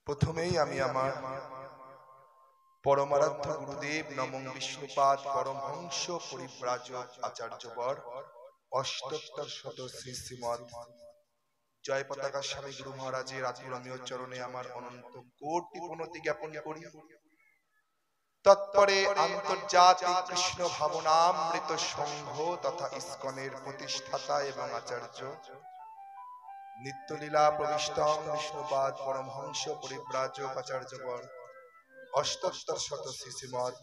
প্রথমেই আমি আমার পরমারাধ্য গুরুদেব নমঃ বিষ্ণুপাদ পরমহংস পরিব্রাজক আচার্যবর অষ্টোত্তর শত শ্রী শ্রীমৎ জয় পতাকা স্বামী গুরু মহারাজের আতুরমীয় চরণে আমার অনন্ত কোটি প্রণতি জ্ঞাপন করি। তৎপরে আন্তর্জাতিক কৃষ্ণ ভাবনামৃত সংঘ তথা ইস্কনের প্রতিষ্ঠাতা এবং আচার্য নিত্যলীলা প্রবিষ্টং বিষ্ণুপাদ পরমহংস পরিব্রাজক আচার্যবর অষ্টোত্তর শত শ্রী শ্রীমৎ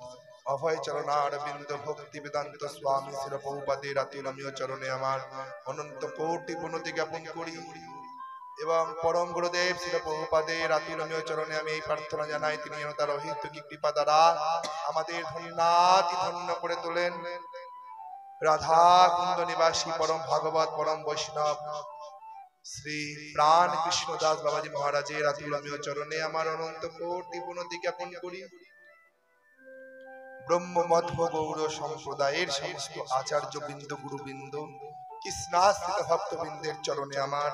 অভয় চরণারবিন্দ ভক্তি বেদান্ত স্বামী শ্রী প্রভুপাদের আতুরমীয় চরণে আমার অনন্ত কোটি প্রণতি জ্ঞাপন করি এবং পরম গুরুদেব শ্রী প্রভুপাদের আতুরমীয় চরণে আমি এই প্রার্থনা জানাই, তিনি যেন তার অহেতুকী কৃপা দ্বারা আমাদের ধন্যাতি ধন্য করে তোলেন। রাধা কুন্দ নিবাসী পরম ভাগবত পরম বৈষ্ণব শ্রী প্রাণ কৃষ্ণ দাস বাবাজি মহারাজের আতুরমীয় চরণে আমার অনন্ত কোটি প্রণতি জ্ঞাপন করি। ব্রহ্মমধ্ব গৌড় সম্প্রদায়ের সমস্ত আচার্য বৃন্দ গুরুবৃন্দ কৃষ্ণাশ্রিত ভক্তবৃন্দের চরণে আমার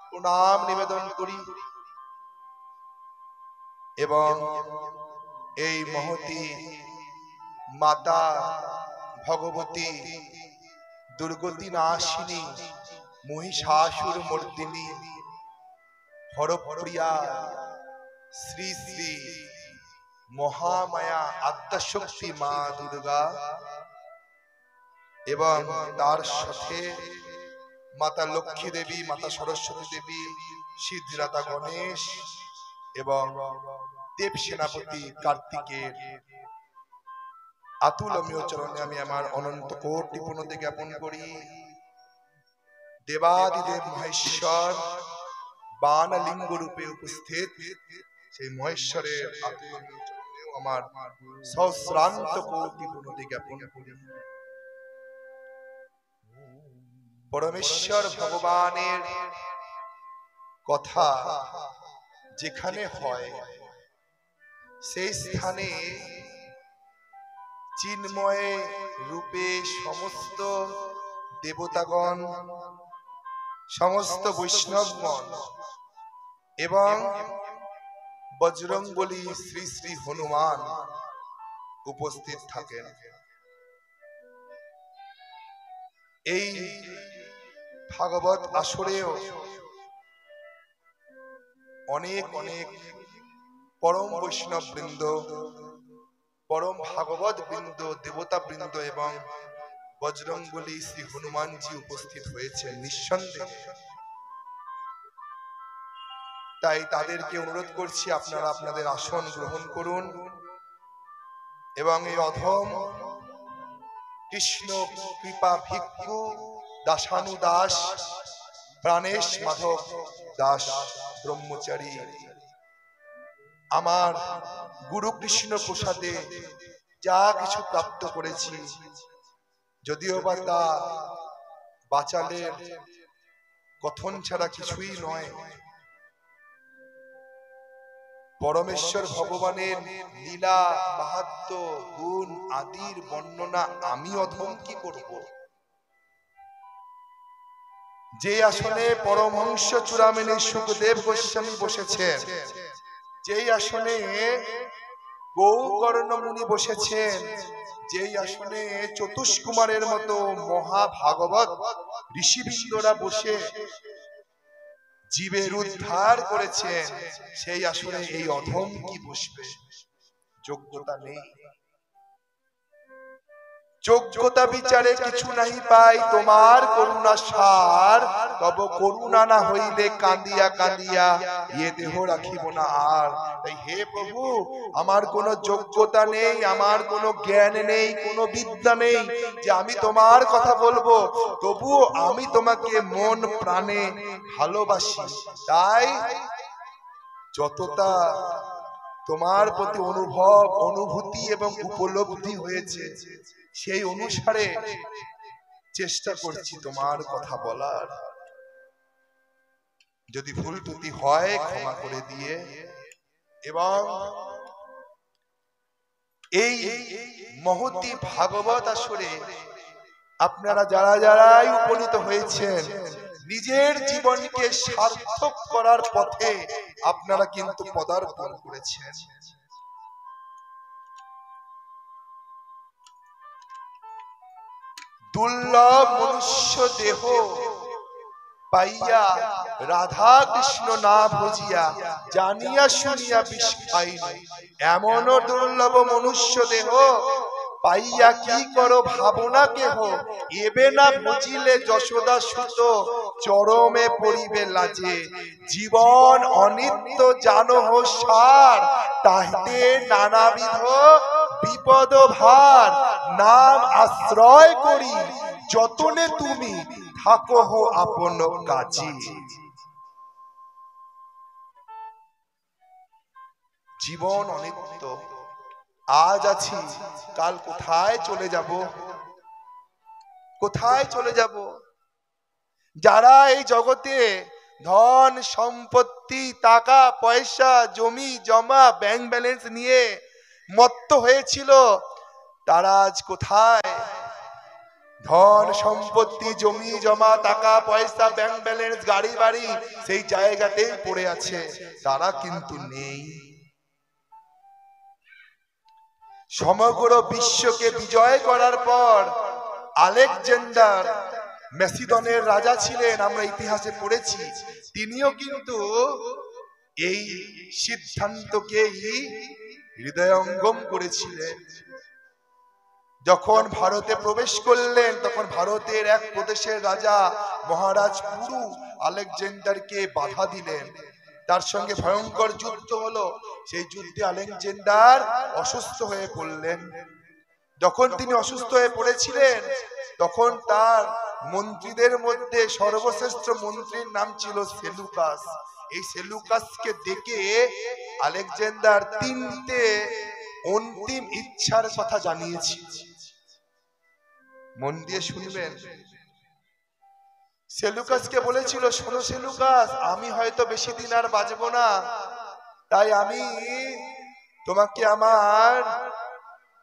প্রণাম নিবেদন করি এবং এই মহতী মাতা ভগবতী দুর্গতি নাশিনী মহিষাসুর মর্দিনী হরপ্রিয়া শ্রী শ্রী মহামায়া আদ্যাশক্তি মা দুর্গা এবং তার সাথে মাতা লক্ষ্মী দেবী, মাতা সরস্বতী দেবী, সিদ্ধিদাতা গণেশ এবং দেব সেনাপতি কার্তিকের আতুলমীয় চরণে আমি আমার অনন্ত কোটি প্রণতি জ্ঞাপন করি। দেবাদিদেব মহেশ্বর বানলিঙ্গ রূপে উপস্থিত সেই মহেশ্বরের আতুলমীয় চরণেও আমার সহস্রান্ত কোটি প্রণতি জ্ঞাপন করি। পরমেশ্বর ভগবানের কথা যেখানে হয় সেই স্থানে চিন্ময় রূপে সমস্ত দেবতাগণ, সমস্ত বৈষ্ণবগণ এবং বজরংবলী শ্রী শ্রী হনুমান উপস্থিত থাকেন। এই ভাগবত আসরেও অনেক অনেক পরম বৈষ্ণব বৃন্দ, পরম ভাগবত বৃন্দ, দেবতা বৃন্দ এবং বজরংবলী শ্রী হনুমানজি উপস্থিত হয়েছে নিঃসন্দেহে। তাই তাদেরকে অনুরোধ করছি, আপনারা আপনাদের আসন গ্রহণ করুন এবং এই অধম কৃষ্ণ কৃপা ভিক্ষু দাসানুদাস প্রাণেশ মাধব দাস ব্রহ্মচারী আমার গুরু কৃষ্ণ প্রসাদে যা কিছু প্রাপ্ত করেছি, যদিও বা তা বাচালের কথন ছাড়া কিছুই নয়, পরমেশ্বর ভগবানের লীলা মাহাত্ম্য গুণ আদির বর্ণনা আমি অধম কি করব? যে আসনে পরমহংস চূড়ামণি সুখদেব গোস্বামী বসেছেন, যেই আসনে গৌকর্ণ মুনি বসেছেন, যেই আসনে চতুষ্কুমারের মতো মহাভাগবত ঋষিবৃন্দরা বসে জীবের উদ্ধার করেছেন, সেই আসনে এই অধম কি বসবে? যোগ্যতা নেই। যোগ্যতা বিচারে কিছু নাহি পাই, তোমার করুণা সার, তব করুণা না হইলে কাঁদিয়া কাঁদিয়া এ দেহ রাখিব না আর। তাই হে প্রভু, আমার কোনো যোগ্যতা নেই, আমার কোনো জ্ঞান নেই, কোনো বিদ্যা নেই যে আমি তোমার কথা বলবো, তবুও আমি তোমাকে মন প্রাণে ভালোবাসি। তাই যতটা তোমার প্রতি অনুভব, অনুভূতি এবং উপলব্ধি হয়েছে, সেই অনুসারে চেষ্টা করছি তোমার কথা বলার। যদি ভুল ত্রুটি হয় ক্ষমা করে দিয়ে, এবং এই মহতী ভাগবত আসরে আপনারা যারা যারাই উপনীত হয়েছেন, নিজের জীবনকে সার্থক করার পথে আপনারা কিন্তু পদার্পণ করেছেন। দুর্লভ মনুষ্য দেহ পাইয়া রাধা কৃষ্ণ না ভজিয়া জানিয়া শুনিয়া বিষ খাইনি। এমন দুর্লভ মনুষ্য দেহ পাইয়া কি করো ভাবনা কেহ, এবে না বুঝিলে যশোদা সুত চরমে পড়িবে লাজে। জীবন অনিত্য জানহ সার, তাহাতে নানাবিধ বিপদ ভার। নাম আশ্রয় করি যতনে তুমি থাকো আপন কাজে। জীবন অনিত্য, আজ আছি কাল কোথায় চলে যাব, কোথায় চলে যাব। যারা এই জগতে ধন সম্পত্তি টাকা পয়সা জমি জমা ব্যাংক ব্যালেন্স নিয়ে মত্ত হয়েছিল, তারা আজ কোথায়? ধন সম্পত্তি জমি জমা টাকা পয়সা ব্যাংক ব্যালেন্স গাড়ি বাড়ি সেই জায়গাতেই পড়ে আছে, তারা কিন্তু নেই। সমগ্র বিশ্বকে বিজয় করার পর আলেকজান্ডার মেসিদনের রাজা ছিলেন, আমরা ইতিহাসে পড়েছি। তিনিও কিন্তু এই সিদ্ধান্তকেই হৃদয়ঙ্গম করেছিলেন। যখন ভারতে প্রবেশ করলেন তখন ভারতের এক প্রদেশের রাজা মহারাজ পুরু আলেকজান্ডারকে বাধা দিলেন। তার সঙ্গে ভয়ঙ্কর যুদ্ধ হলো। সেই যুদ্ধে আলেকজান্ডার অসুস্থ হয়ে পড়লেন। যখন তিনি অসুস্থ হয়ে পড়েছিলেন তখন তার মন্ত্রীদের মধ্যে সর্বশ্রেষ্ঠ মন্ত্রীর নাম ছিল সেলুকাস। এই সেলুকাসকে ডেকে আলেকজান্ডার তিনটে অন্তিম ইচ্ছার কথা জানিয়েছি। মন দিয়ে শুনবেন। সেলুকাসকে বলেছিল, শোনো সেলুকাস, আমি হয়তো বেশি দিন আর বাঁচবো না, তাই আমি তোমাকে আমার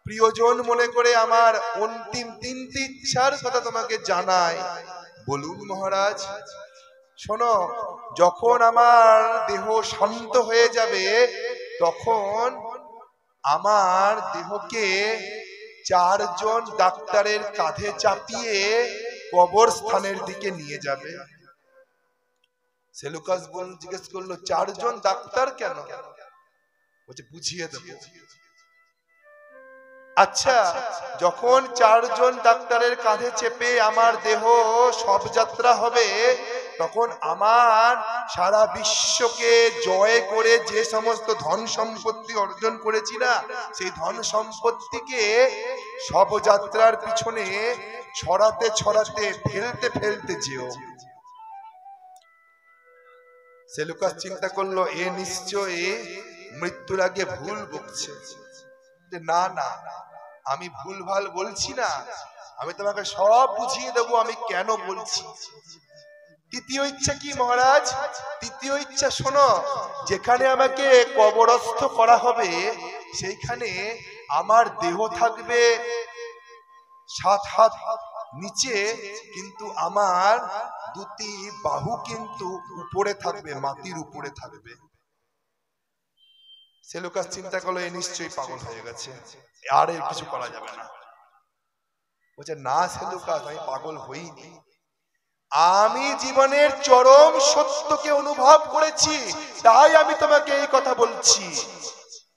প্রিয়জন মনে করে আমার অন্তিম তিনটি ইচ্ছার কথা তোমাকে জানাই। বলুন মহারাজ। শোনো, যখন আমার দেহ শান্ত হয়ে যাবে তখন আমার দেহকে 4 জন ডাক্তারের কাঁধে চাপিয়ে কবরস্থানের দিকে নিয়ে যাবে। সেলুকাস জিজ্ঞেস করলো, 4 জন ডাক্তার কেন? বলছে বুঝিয়ে দেবো। আচ্ছা, যখন 4 জন ডাক্তারের কাঁধে চেপে আমার দেহ সব যাত্রা হবে, তখন আমার সারা বিশ্বকে জয় করে যে সমস্ত ধন সম্পত্তি অর্জন করেছি না, সেই ধন সম্পত্তিকে শবযাত্রার পিছনে ছড়াতে ছড়াতে ফেলতে ফেলতে যেও। সেলুকাস চিন্তা করলো, এ নিশ্চয়ই মৃত্যুর আগে ভুল বকছে। না না, আমি ভুলভাল বলছি না, আমি তোমাকে সব বুঝিয়ে দেবো আমি কেন বলছি। তৃতীয় ইচ্ছা কি মহারাজ? তৃতীয় ইচ্ছা শোনো, যেখানে আমাকে কবরস্থ করা হবে সেইখানে আমার দেহ থাকবে 7 হাত নিচে, কিন্তু আমার 2টি বাহু কিন্তু উপরে থাকবে, মাটির উপরে থাকবে। সেলুকাস চিন্তা করলো, এ নিশ্চয়ই পাগল হয়ে গেছে, আর এর কিছু করা যাবে না। বলছে, না সেলুকাস, আমি পাগল হইনি, আমি জীবনের চরম সত্যকে অনুভব করেছি, তাই আমি তোমাকে এই কথা বলছি।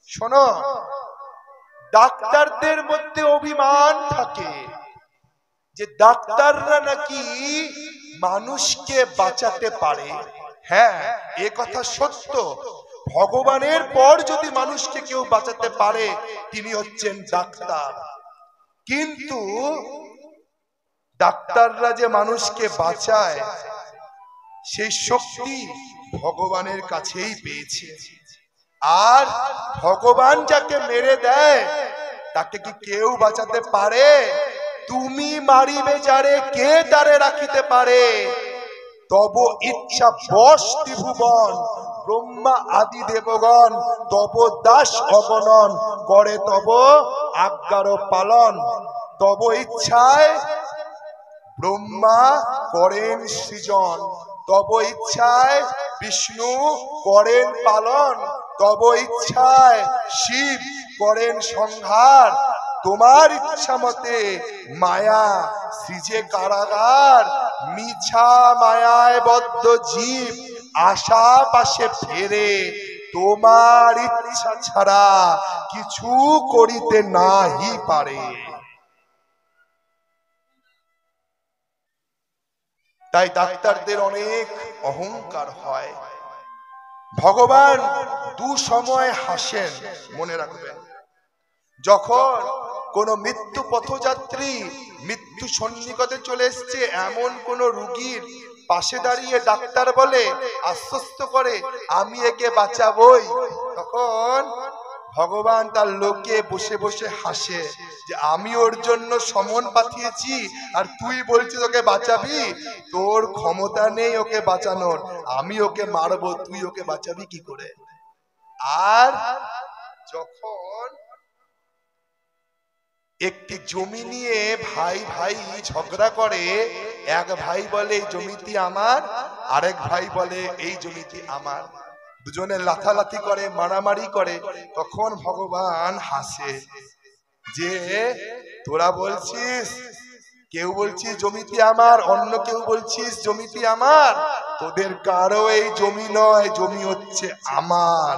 শোনো, ডাক্তারদের মধ্যে অভিমান থাকে যে ডাক্তাররা নাকি মানুষকে বাঁচাতে পারে। হ্যাঁ, এ কথা সত্য। ভগবানের পর যদি মানুষকে কেউ বাঁচাতে পারে তিনি হচ্ছেন ডাক্তার। কিন্তু ডাক্তাররা যে মানুষকে বাঁচায় সেই শক্তি ভগবানের কাছেই পেয়েছে। আর ভগবান যাকে মেরে দেয় তাকে কি কেউ বাঁচাতে পারে? তুমি মারিবে যারে, কে তারে রাখিতে পারে? তব ইচ্ছা বশ ত্রিভুবন, ব্রহ্মা আদি দেবগণ তব দাস অগণন, করে তব আজ্ঞার পালন। তব ইচ্ছায় ব্রহ্মা করেন সৃজন, তব ইচ্ছায় বিষ্ণু করেন পালন, তব ইচ্ছায় শিব করেন সংহার, তোমার ইচ্ছা মতে মায়া সৃজে কারাগার, মিছা মায়ায় বদ্ধ জীব আশা পাশে ফেরে, তোমার ইচ্ছা ছাড়া কিছু করিতে নাহি পারে। তাই ডাক্তারদের অনেক অহংকার হয়। ভগবান দু সময় হাসেন, মনে রাখবেন। যখন কোন মৃত্যু পথযাত্রী মৃত্যু সন্নিকটে চলে এসছে, এমন কোন রোগীর পাশে দাঁড়িয়ে ডাক্তার বলে, আশ্বস্ত করে, আমি একে বাঁচাবই, তখন ভগবান তার লোকে বসে বসে হাসে যে আমি ওর জন্য সমন পাঠিয়েছি আর তুই বলছিস ওকে বাঁচাবি, তোর ক্ষমতা নেই ওকে বাঁচানোর, আমি ওকে মারবো, তুই ওকে বাঁচাবি কি করে। আর যখন একটি জমি নিয়ে ভাই ভাই ঝগড়া করে, এক ভাই বলে এই জমিটি আমার, আরেক ভাই বলে এই জমিটি আমার, দুজনে লাথালাথি করে, মারামারি করে, তখন ভগবান হাসে যে তোরা বলছিস, কেউ বলছিস জমিটি আমার, অন্য কেউ বলছিস জমিটি আমার, তোদের কারো এই জমি নয়, জমি হচ্ছে আমার,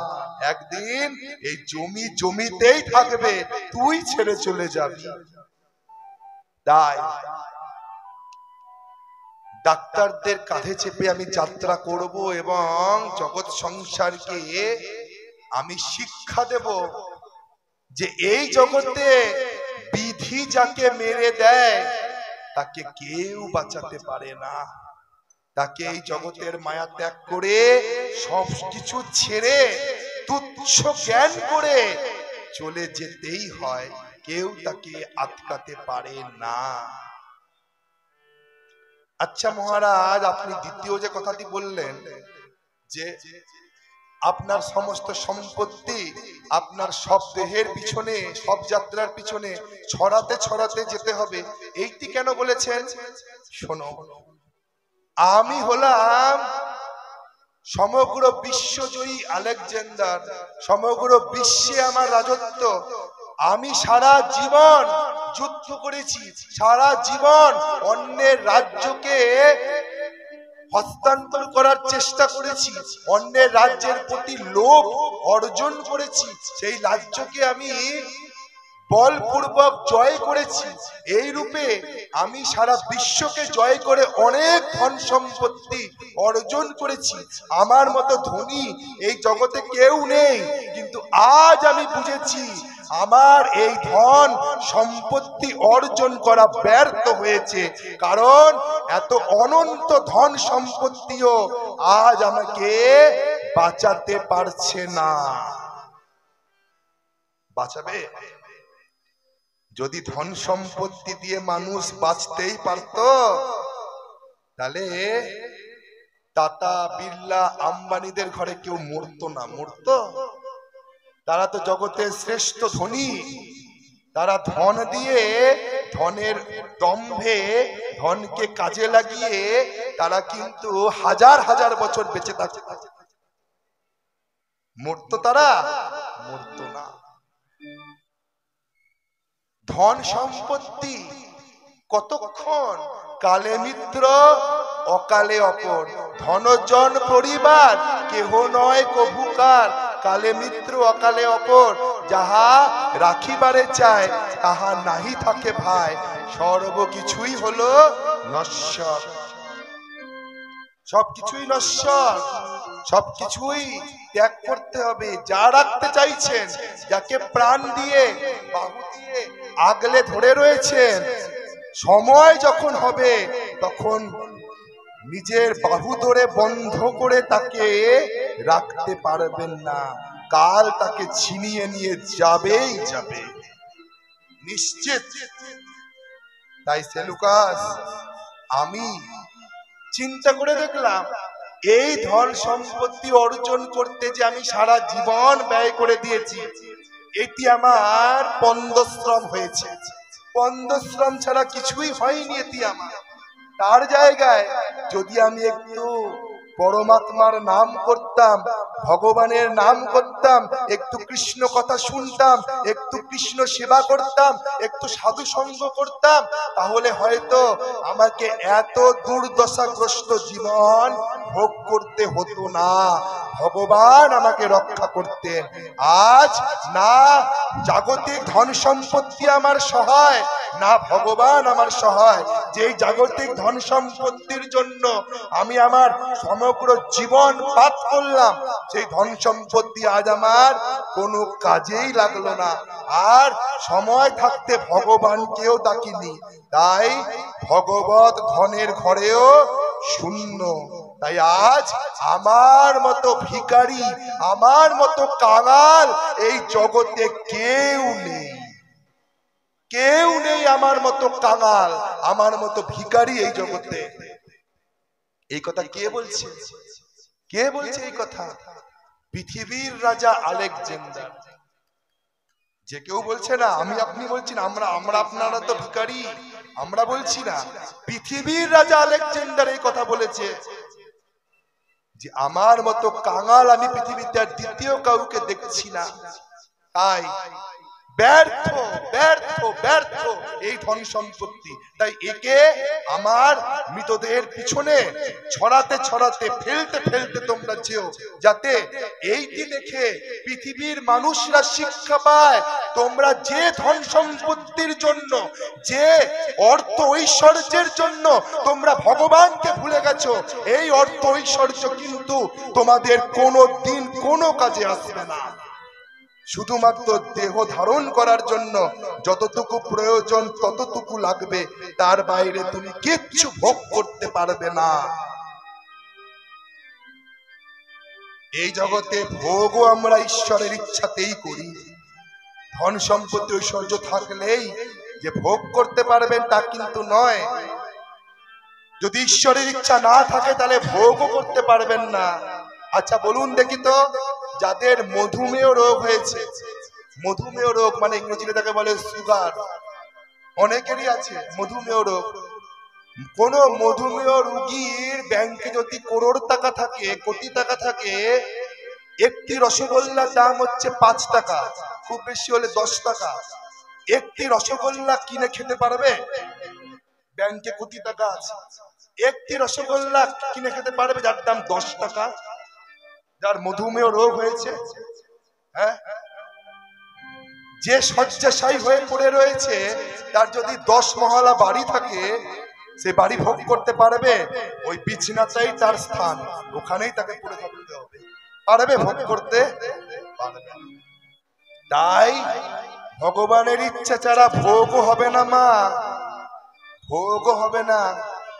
একদিন এই জমি জমিতেই থাকবে, তুই ছেড়ে চলে যাবি। তাই ডাক্তারদের কাঁধে চেপে আমি যাত্রা করব এবং জগৎ সংসারকে আমি শিক্ষা দেব যে এই জগতে বিধি যাকে মেরে দেয় তাকে কেউ বাঁচাতে পারে না, তাকে এই জগতের মায়া ত্যাগ করে সব কিছু ছেড়ে তুচ্ছ জ্ঞান করে চলে যেতেই হয়, কেউ তাকে আটকাতে পারে না। আচ্ছা মহারাজ, আপনি দ্বিতীয় যে কথাটি বললেন যে আপনার সমস্ত সম্পত্তি আপনার সব দেহের পিছনে, সব যাত্রার পিছনে ছড়াতে ছড়াতে যেতে হবে, এইটি কেন বলেছেন? শোনো, আমি হলাম সমগ্র বিশ্বজয়ী আলেকজান্ডার, সমগ্র বিশ্বে আমার রাজত্ব, আমি সারা জীবন যুদ্ধ করেছি, সারা জীবন অন্যের রাজ্যকে হস্তান্তর করার চেষ্টা করেছি, অন্যের রাজ্যের প্রতি লোভ অর্জন করেছি, সেই রাজ্যকে আমি বলপূর্বক জয় করেছি, এই রূপে আমি সারা বিশ্বকে জয় করে অনেক ধন সম্পত্তি অর্জন করেছি, আমার মতো ধনী এই জগতে কেউ নেই। কিন্তু আজ আমি বুঝেছি আমার এই ধন সম্পত্তি অর্জন করা ব্যর্থ হয়েছে, কারণ এত অনন্ত ধন সম্পত্তিও আজ আমাকে বাঁচাতে পারছে না। বাঁচাবে? যদি ধন সম্পত্তি দিয়ে মানুষ বাঁচতেই পারত, তাহলে টাটা, বিড়লা, আম্বানিদের ঘরে কেউ মরতো না। মরতো? তারা তো জগতের শ্রেষ্ঠ ধনী, তারা ধন দিয়ে, ধনের দম্ভে, ধনকে কাজে লাগিয়ে তারা কিন্তু হাজার হাজার বছর বেঁচে থাকে। মরতো তারা? মরতো না। ধন সম্পত্তি কতক্ষণ? কালে মিত্র অকালে অপর, ধনজন পরিবার কেহ নয় কভুকার, কালে মিত্র অকালে অপর, যাহা রাখিবারে চায় তাহা নাহি থাকে ভাই, সর্বকিছুই হলো নশ্বর, সবকিছুই নশ্বর, সবকিছুই ত্যাগ করতে হবে। যা রাখতে চাইছেন, যাকে প্রাণ দিয়ে বাহু দিয়ে আগলে ধরে রয়েছেন, সময় যখন হবে তখন নিজের বাহু ধরে বন্ধ করে তাকে রাখতে পারবেন না, কাল তাকে ছিনিয়ে নিয়ে যাবেই যাবে, নিশ্চিত। তাই সেলুকাস, আমি চিন্তা করে দেখলাম এই ধন সম্পত্তি অর্জন করতে যে আমি সারা জীবন ব্যয় করে দিয়েছি, এটি আমার পন্দশ্রম হয়েছে, পন্দশ্রম ছাড়া কিছুই হয়নি এটি আমার। তার জায়গায় যদি আমি একটু পরমাত্মার নাম করতাম, ভগবানের নাম করতাম, একটু কৃষ্ণ কথা শুনতাম, একটু কৃষ্ণ সেবা করতাম, একটু সাধু সঙ্গ করতাম, তাহলে হয়তো আমাকে এত দুর্দশাগ্রস্ত জীবন ভোগ করতে হতো না। ভগবান আমাকে রক্ষা করতেন। আজ না জাগতিক ধন সম্পত্তি আমার সহায়, না ভগবান আমার সহায়। যেই জাগতিক ধন সম্পত্তির জন্য আমি আমার সমগ্র জীবন পাত করলাম, সেই ধন সম্পত্তি আজ আমার কোনো কাজেই লাগলো না। আর সময় থাকতে ভগবানকেও ডাকিনি, তাই ভগবত ধনের ঘরেও শূন্য। তাই আজ আমার মতো ভিখারি, আমার মতো কাঙাল এই জগতে কেউ নেই, কেউ নেই আমার মতো কাঙাল, আমার মতো ভিখারি এই জগতে। এই কথা কে বলছে? কে বলছে এই কথা? পৃথিবীর রাজা আলেকজান্ডার। যে কেউ বলছে না, আমি আপনি বলছি না, আমরা আপনারা তো ভিখারি, আমরা বলছি না। পৃথিবীর রাজা আলেকজান্ডার এই কথা বলেছে যে আমার মতো কাঙাল আমি পৃথিবীতে আর দ্বিতীয় কাউকে দেখছি না। তাই ব্যর্থ ব্যর্থ ব্যর্থ এই ধন সম্পত্তি। তাই একে আমার মৃতদেহের পিছনে ছড়াতে ছড়াতে ফেলতে ফেলতে তোমরা যেও, যাতে এইটি দেখে পৃথিবীর মানুষরা শিক্ষা পায় তোমরা যে ধন সম্পত্তির জন্য, যে অর্থ ঐশ্বর্যের জন্য তোমরা ভগবানকে ভুলে গেছো, এই অর্থ ঐশ্বর্য কিন্তু তোমাদের কোনো দিন কোনো কাজে আসবে না। শুধুমাত্র দেহ ধারণ করার জন্য যতটুকু প্রয়োজন ততটুকু লাগবে, তার বাইরে তুমি কিচ্ছু ভোগ করতে পারবে না। এই জগতে ভোগও আমরা ঈশ্বরের ইচ্ছাতেই করি। ধন সম্পত্তি ঐশ্বর্য থাকলেই যে ভোগ করতে পারবেন তা কিন্তু নয়। যদি ঈশ্বরের ইচ্ছা না থাকে তাহলে ভোগও করতে পারবেন না। আচ্ছা বলুন দেখি তো, যাদের মধুমেহ রোগ হয়েছে, মধুমেহ রোগ মানে ইংরেজিতে তাকে বলে সুগার, অনেকেরই আছে মধুমেহ রোগ। কোন মধুমেহ রোগীর ব্যাংকে যদি করোড় টাকা থাকে, কোটি টাকা থাকে, একটি রসগোল্লার দাম হচ্ছে 5 টাকা, খুব বেশি হলে 10 টাকা। একটি রসগোল্লা কিনে খেতে পারবে? ব্যাংকে কোটি টাকা আছে, একটি রসগোল্লা কিনে খেতে পারবে যার দাম 10 টাকা? যার মধুমেহ রোগ হয়েছে, হ্যাঁ, যে শয্যাশায়ী হয়ে পড়ে রয়েছে, তার যদি 10 মহলা বাড়ি থাকে, সে বাড়ি ভোগ করতে পারবে? ওই বিছানাটাই তার স্থান, ওখানেই তাকে পড়ে থাকতে হবে। পারবে ভোগ করতে? পারবে। তাই ভগবানের ইচ্ছা ছাড়া ভোগও হবে না মা, ভোগও হবে না।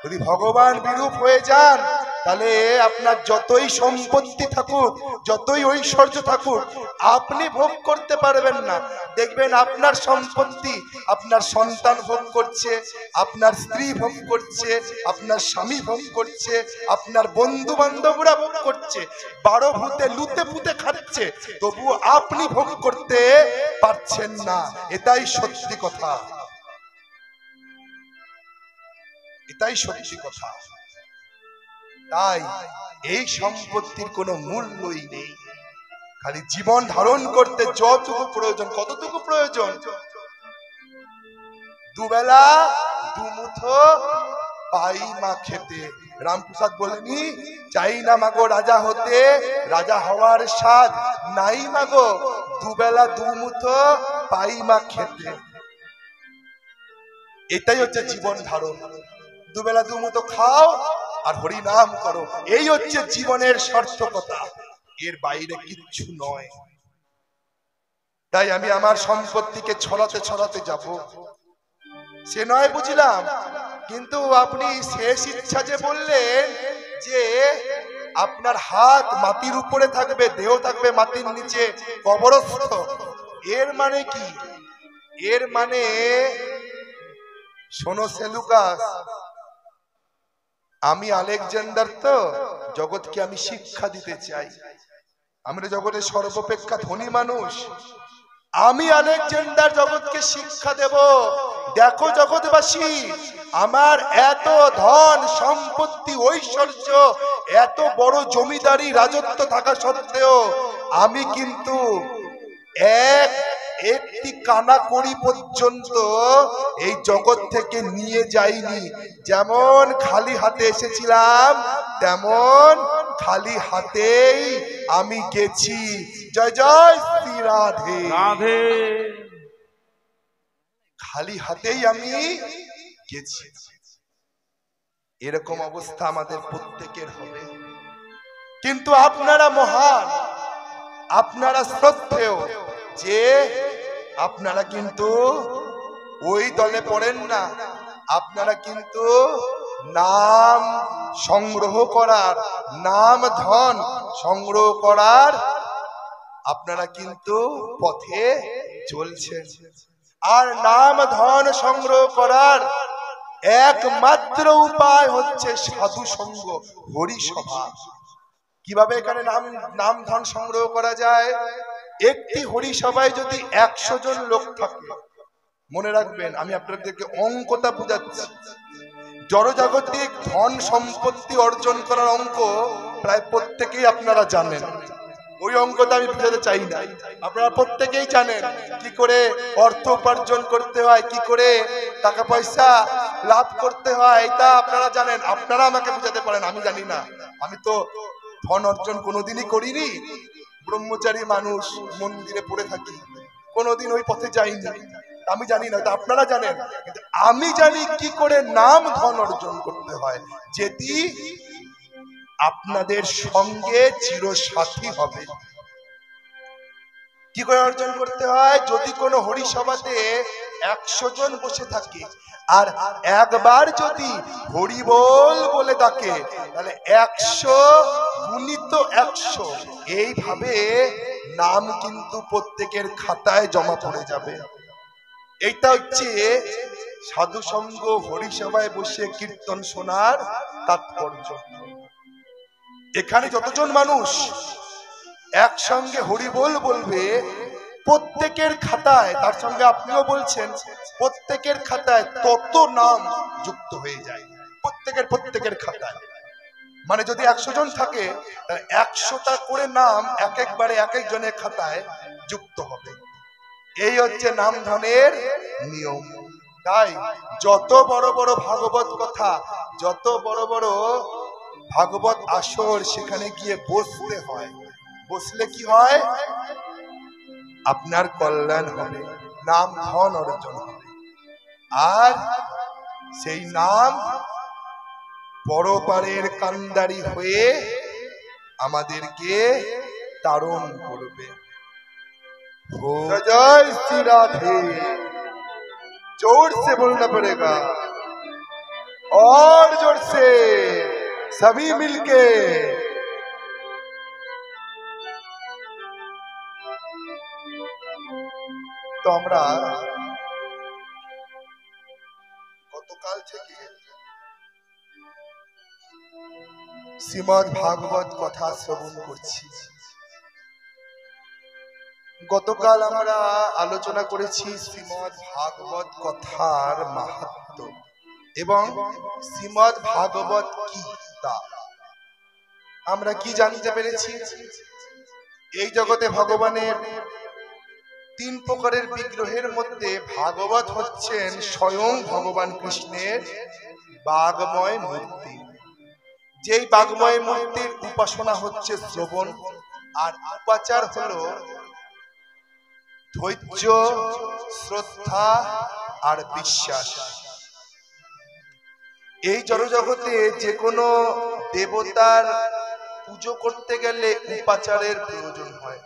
যদি ভগবান বিরূপ হয়ে যান, তাহলে আপনার যতই সম্পত্তি থাকুক, যতই ঐশ্বর্য থাকুক, আপনি ভোগ করতে পারবেন না। দেখবেন আপনার সম্পত্তি আপনার সন্তান ভোগ করছে, আপনার স্ত্রী ভোগ করছে, আপনার স্বামী ভোগ করছে, আপনার বন্ধু বান্ধবরা ভোগ করছে, 12 ভূতে লুতে পুতে খাচ্ছে, তবু আপনি ভোগ করতে পারছেন না। এটাই সত্যি কথা, এটাই সত্যি কথা। তাই এই সম্পত্তির কোনো মূল্যই নেই। খালি জীবন ধারণ করতে যতটুকু প্রয়োজন, কতটুকু প্রয়োজন? দুবেলা দুমুঠো পাই মা খেতে। রামপ্রসাদ বলেনি, চাই না মাগো রাজা হতে, রাজা হওয়ার স্বাদ নাই মাগো, দুবেলা দুমুঠো পাই মা খেতে। এটাই হচ্ছে জীবন ধারণ। দুবেলা দুমুঠো খাও আর হরি নাম করো, এই হচ্ছে জীবনের সার্থকতা, এর বাইরে কিচ্ছু নয়। তাই আমি আমার সম্পত্তিকে ছড়াতে ছড়াতে যাব, সে নয় বুঝলাম, কিন্তু আপনি শেষ ইচ্ছা যে বললেন যে আপনার হাত মাটির উপরে থাকবে, দেহ থাকবে মাটির নিচে কবরস্থ, এর মানে কি? এর মানে শোনো সেলুকাস, আমি আলেকজান্ডার তো জগৎকে আমি শিক্ষা দিতে চাই। আমরা জগতের সর্বাপেক্ষা ধনী মানুষ, আমি আলেকজান্ডার জগৎকে শিক্ষা দেব, দেখো জগৎবাসী, আমার এত ধন সম্পত্তি ঐশ্বর্য, এত বড় জমিদারি রাজত্ব থাকা সত্ত্বেও আমি কিন্তু একটি কানাকড়ি পর্যন্ত এই জগৎ থেকে নিয়ে যাইনি। যেমন খালি হাতে এসেছিলাম তেমন খালি হাতেই আমি গেছি। জয় জয় শ্রী রাধে রাধে। খালি হাতেই আমি গেছি। এরকম অবস্থা আমাদের প্রত্যেকের হবে। কিন্তু আপনারা মহান, আপনারা শ্রদ্ধেয়, যে আপনারা কিন্তু ওই দলে পড়েন না। আপনারা কিন্তু নাম সংগ্রহ করার, নাম ধন সংগ্রহ করার আপনারা কিন্তু পথে চলছেন। আর নাম ধন সংগ্রহ করার একমাত্র উপায় হচ্ছে সাধু সঙ্গ, হরিসভা। কিভাবে এখানে নাম ধন সংগ্রহ করা যায়? একটি হরিসভায় যদি 100 জন লোক থাকে, মনে রাখবেন আমি আপনাদেরকে অঙ্কটা বুঝাচ্ছি। জড়জাগতিক ধন সম্পত্তি অর্জন করার অঙ্ক প্রায় প্রত্যেকেই আপনারা জানেন। ওই অঙ্কটা আমি বুঝাতে চাই না, আপনারা প্রত্যেকেই জানেন কি করে অর্থ উপার্জন করতে হয়, কি করে টাকা পয়সা লাভ করতে হয়, এটা আপনারা জানেন। আপনারা আমাকে বুঝাতে পারেন, আমি জানি না। আমি তো ধন অর্জন কোনোদিনই করিনি, ব্রহ্মচারী মানুষ, মন্দিরে পড়ে থাকি, কোনোদিন ওই পথে যাইনি, আমি জানি না। আপনারা জানেন, কিন্তু আমি জানি কি করে নাম ধন অর্জন করতে হয়, যেটি আপনাদের সঙ্গে চিরসাথী হবে। কি করে অর্জন করতে হয়? যদি কোনো হরিসভাতে 100 জন বসে থাকে আর একবার যদি হরি বল বলে ডাকে, তাহলে 100 গুণিত 100, এইভাবে নাম কিন্তু প্রত্যেকের খাতায় জমা পড়ে যাবে। এইটা হচ্ছে সাধু সঙ্গ, হরিসভায় বসে কীর্তন শোনার তাৎপর্য। এখানে যতজন মানুষ একসঙ্গে হরি বল বলবে, প্রত্যেকের খাতায়, তার সঙ্গে আপনিও বলছেন, প্রত্যেকের খাতায় তত নাম যুক্ত হয়ে যায়। প্রত্যেকের খাতায়, মানে যদি 100 জন থাকে, তাহলে 100টা করে নাম এক একবারে এক একজনের খাতায় যুক্ত হবে। এই হচ্ছে নাম ধনের নিয়ম। তাই যত বড় বড় ভাগবত কথা, যত বড় বড় ভাগবত আসর, সেখানে গিয়ে বসতে হয়। বসলে কি হয়? আপনার কল্যাণ হবে, নাম ধন অর্জন হবে, আর সেই নাম পরপারের কান্ডারি হয়ে আমাদেরকে তারণ করবে। जय श्री राधे। जोर से बोलना पड़ेगा, और जोर से, सभी मिलके। তো আমরা গতকাল থেকে শ্রীমদ্ ভাগবত কথা শ্রবণ করছি। গতকাল আমরা আলোচনা করেছি শ্রীমদ্ ভাগবত কথার মাহাত্ম্য এবং শ্রীমদ্ ভাগবত কি তা আমরা কি জানতে পেরেছি। এই জগতে ভগবানের 3 প্রকারের বিগ্রহের মধ্যে ভাগবত হচ্ছেন স্বয়ং ভগবান কৃষ্ণের বাগময় মূর্তি। যেই বাগময় মূর্তির উপাসনা হচ্ছে শ্রবণ, আর উপাচার হলো ধৈর্য, শ্রদ্ধা আর বিশ্বাস। এই জড়জগতে যে কোনো দেবতার পুজো করতে গেলে উপাচারের প্রয়োজন হয়।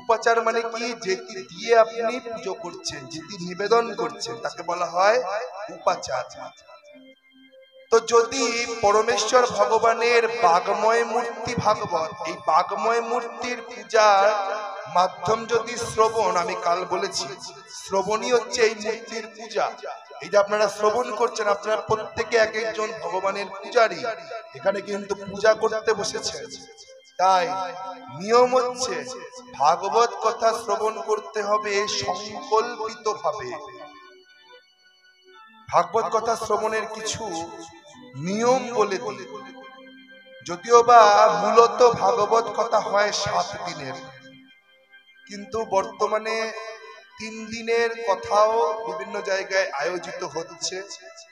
উপাচার মানে কি? যেটি দিয়ে আপনি পুজো করছেন, যেটি নিবেদন করছেন, তাকে বলা হয় উপাচার। তো যদি পরমেশ্বর ভগবানের বাগময় মূর্তি ভাগবত, এই বাগময় মূর্তির পূজার মাধ্যম যদি শ্রবণ, আমি কাল বলেছি শ্রবণই হচ্ছে এই মূর্তির পূজা। এই যে আপনারা শ্রবণ করছেন, আপনারা প্রত্যেকে এক একজন ভগবানের পূজারী, এখানে কিন্তু পূজা করতে বসেছেন। তাই নিয়ম হচ্ছে ভাগবত কথা শ্রবণ করতে হবে সংকল্পিত ভাবে। ভাগবত কথা শ্রবণের কিছু নিয়ম বলে দিই। যদিও বা মূলত ভাগবত কথা হয় 7 দিনের, কিন্তু বর্তমানে 3 দিনের কথাও বিভিন্ন জায়গায় আয়োজিত হচ্ছে,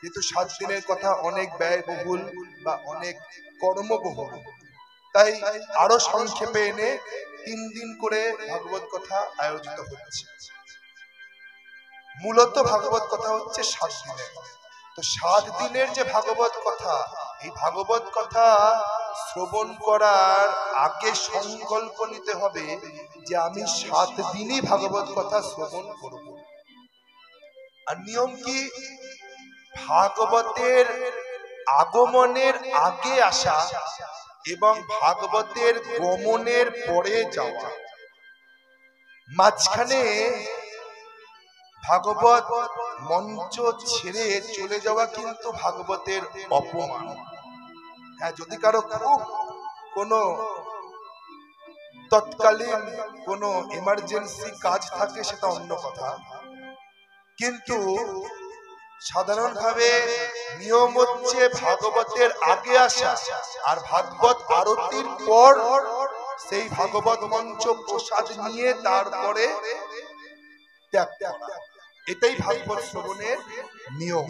কিন্তু 7 দিনের কথা অনেক ব্যয়বহুল বা অনেক কর্মবহুল, তাই আরো সংক্ষেপে এনে 3 দিন করে ভাগবত কথা আয়োজিত হচ্ছে। মূলত ভাগবত কথা হচ্ছে 7 দিনের। তো 7 দিনের যে ভাগবত কথা, এই ভাগবত কথা শ্রবণ করার আগে সংকল্প নিতে হবে যে আমি 7 দিনই ভাগবত কথা শ্রবণ করব। আর নিয়ম কি? ভাগবতের আগমনের আগে আসা এবং ভাগবতের গমনের পরে যাওয়া। মাঝখানে ভাগবত মঞ্চ ছেড়ে চলে যাওয়া কিন্তু ভাগবতের অপমান। হ্যাঁ, যদি কারো খুব কোনো তৎকালীন কোনো এমার্জেন্সি কাজ থাকে সেটা অন্য কথা, কিন্তু সাধারণভাবে নিয়ম হচ্ছে ভাগবতের আগে আসা আর ভাগবত আরতির পর সেই ভাগবত মঞ্চ প্রসাদ নিয়ে তারপরে ত্যাগ করা। এটাই ভাগবত শ্রবণের নিয়ম।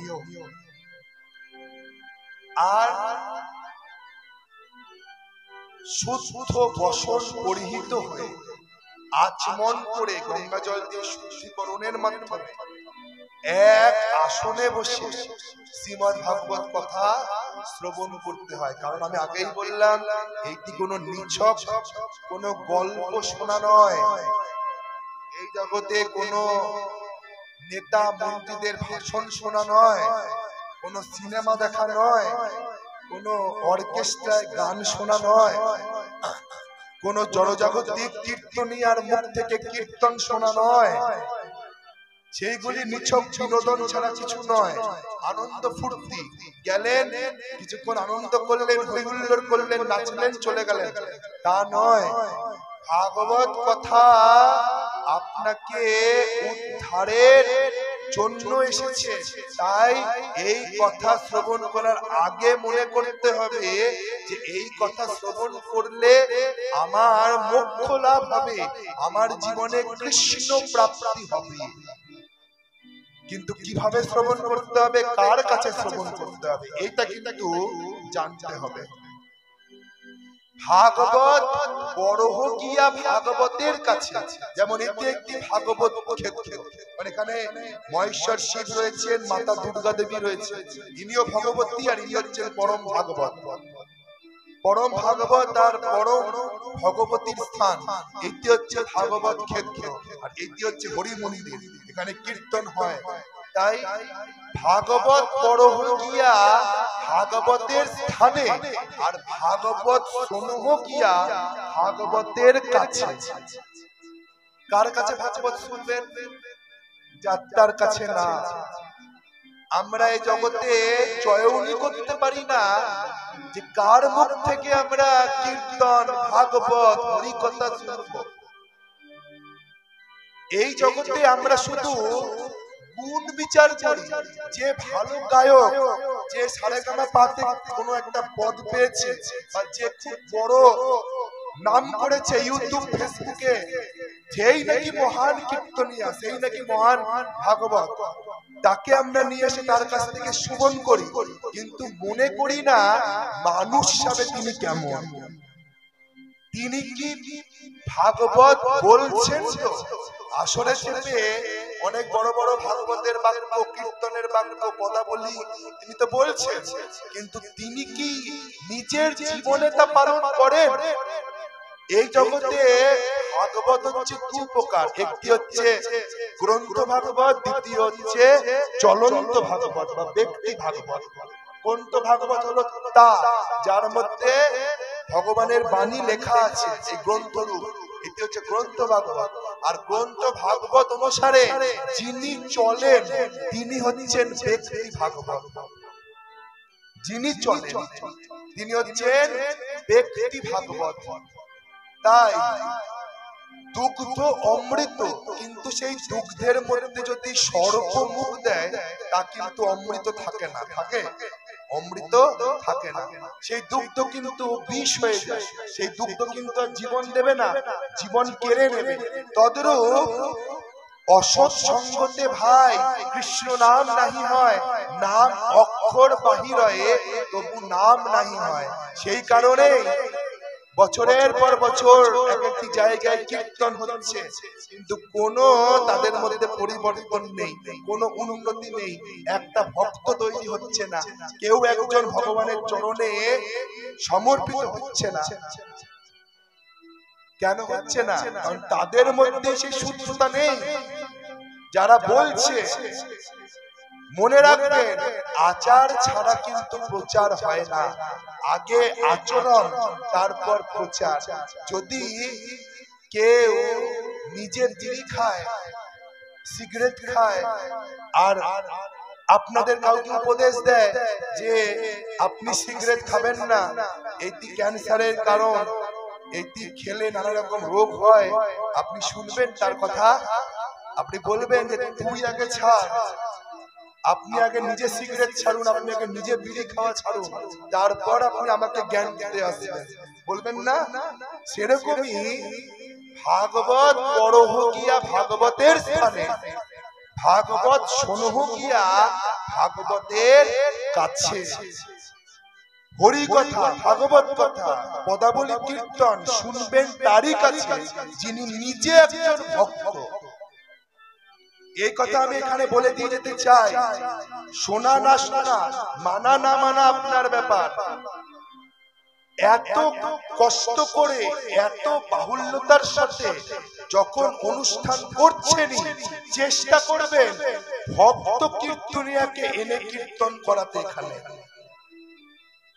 আর শুদ্ধ বসন পরিহিত হয়ে আচমন করে গঙ্গা জল দিয়ে শুদ্ধিকরণের মাধ্যমে এক আসনে বসে শ্রীমদ্ ভাগবত কথা শ্রবণ করতে হয়। কারণ আমি আগেই বললাম, এইটি কোনো নিছক কোনো গল্প শোনা নয়, এই জগতে কোনো নেতা মন্ত্রীদের ভাষণ শোনা নয়, কোনো সিনেমা দেখা নয়, কোনো অর্কেস্ট্রায় গান শোনা নয়, কোনো জড়জাগতিক কীর্তনিয়ার মুখ থেকে কীর্তন শোনা নয়। সেইগুলি নিছক বিনোদন ছাড়া কিছু নয়। আনন্দ ফুর্তি, গেলেন কিছুক্ষণ আনন্দ করলেন, হই হুল্লোড় করলেন, নাচলেন, চলে গেলেন, তা নয়। ভাগবত কথা আপনাকে উদ্ধারের জন্য এসেছে। তাই এই কথা শ্রবণ করার আগে মনে করতে হবে যে এই কথা শ্রবণ করলে আমার মোক্ষ লাভ হবে, আমার জীবনে কৃষ্ণ প্রাপ্তি হবে। কিন্তু কিভাবে শ্রবণ করতে হবে, কার কাছে শ্রবণ করতে হবে, এইটা কিন্তু জানতে হবে। ভাগবত বড়হ গিয়া ভাগবতের কাছে, যেমন এটি একটি ভাগবত ক্ষেত্র, মানে এখানে মহেশ্বর শিব রয়েছেন, মাতা দুর্গা দেবী রয়েছে, ইনিও ভগবতী আর ইনি হচ্ছেন পরম ভাগবত। পরম ভাগবত আর পরম ভগবতীর স্থান, এটি হচ্ছে ভাগবত ক্ষেত্র, আর এটি হচ্ছে হরি মন্দির, এখানে কীর্তন হয়। তাই ভাগবত বড়হ গিয়া ভাগবতের স্থানে আর ভাগবত শোনহ গিয়া ভাগবতের কাছে। কার কাছে ভাগবত শুনবেন? যাত্রার কাছে না। আমরা এই জগতে চয়নই করতে পারি না যে কার মুখ থেকে আমরা কীর্তন, ভাগবত, হরিকথা শুনব। এই জগতে আমরা শুধু গুণ বিচার করি, যে ভালো গায়ক, যে সারেগামা পাতে কোনো একটা পদ পেয়েছে, বা যে খুব বড় নাম করেছে ইউটিউব ফেসবুকে, সেই নাকি মহান কীর্তনিয়া, সেই নাকি মহান ভাগবত, তাকে আমরা নিয়ে এসে তার কাছ থেকে শ্রবণ করি, কিন্তু মনে করি না মানুষ হিসাবে তিনি কেমন, তিনি কি ভাগবত বলছেন। তো আসরে চেপে অনেক বড় বড় ভাগবতের বাক্য, কীর্তনের বাক্য, পদাবলী তিনি তো বলছেন, কিন্তু তিনি কি নিজের জীবনে তা পালন করেন? এই জগতে ভাগবত হচ্ছে দু প্রকার, একটি হচ্ছে গ্রন্থ ভাগবত, দ্বিতীয় হচ্ছে চলন্ত ভাগবত বা ব্যক্তি ভাগবত। গ্রন্থ ভাগবত হলো তা যার মধ্যে ভগবানের বাণী লেখা আছে, এই গ্রন্থ রূপ, এটি হচ্ছে গ্রন্থ ভাগবত। আর গ্রন্থ ভাগবত অনুসারে যিনি চলেন তিনি হচ্ছেন ব্যক্তি ভাগবত। যিনি চলেন তিনি হচ্ছেন ব্যক্তি ভাগবত। তাই দুগ্ধ অমৃত, কিন্তু সেই দুগ্ধের মধ্যে যদি সর্প মুখ দেয় তা কিন্তু অমৃত থাকে না, থাকে অমৃত থাকে না। সেই দুগ্ধ কিন্তু বিষ হয়ে যায়, সেই দুগ্ধ কিন্তু আর জীবন দেবে না, জীবন কেড়ে নেবে। তদ্রূপ অসৎ সঙ্গতে ভাই কৃষ্ণ নাম নাহি হয়, নাম অক্ষর বাহিরয়ে তবু নাম নাহি হয়। সেই কারণে বছরের পর বছর এক একটি জায়গায় কীর্তন হচ্ছে, কিন্তু কোনো তাদের মধ্যে পরিবর্তন নেই, কোনো উন্নতি নেই, একটা ভক্ত তৈরি হচ্ছে না, কেউ একজন ভগবানের চরণে সমর্পিত হচ্ছে না। কেন হচ্ছে না? কারণ তাদের মধ্যে সেই শুদ্ধতা নেই। যারা বলছে, মনে রাখবেন আচার ছাড়া কিন্তু প্রচার হয় না, আগে আচরণ তারপর প্রচার। যদি কেউ নিজের বিড়ি খায়, সিগারেট খায়, আর আপনাদের কাউকে উপদেশ দেয় যে আপনি সিগারেট খাবেন না, এটি ক্যান্সারের কারণ, এটি খেলে নানা রকম রোগ হয়, আপনি শুনবেন তার কথা? আপনি বলবেন যে তুই আগে ছাড়, আপনি আগে নিজে সিগারেট ছাড়ুন, আপনি আগে নিজে বিড়ি খাওয়া ছাড়ুন, তারপর আপনি আমাকে জ্ঞান দিতে আসবেন, বলবেন না? সেরকমই ভাগবত পড়হ গিয়া ভাগবতের স্থানে, ভাগবত শোনহ গিয়া ভাগবতের কাছে। হরি কথা, ভাগবত কথা, পদাবলী কীর্তন শুনবেন তারই কাছে যিনি নিজে একজন ভক্ত। এই কথা আমি এখানে বলে দিয়ে যেতে চাই। শোনা না শোনা, মানা না মানা আপনার ব্যাপার। এত কষ্ট করে, এত বাহুল্যতার সাথে যখন অনুষ্ঠান করছেনই, চেষ্টা করবেন ভক্ত কীর্তনিয়াকে এনে কীর্তন করাতে। এখানে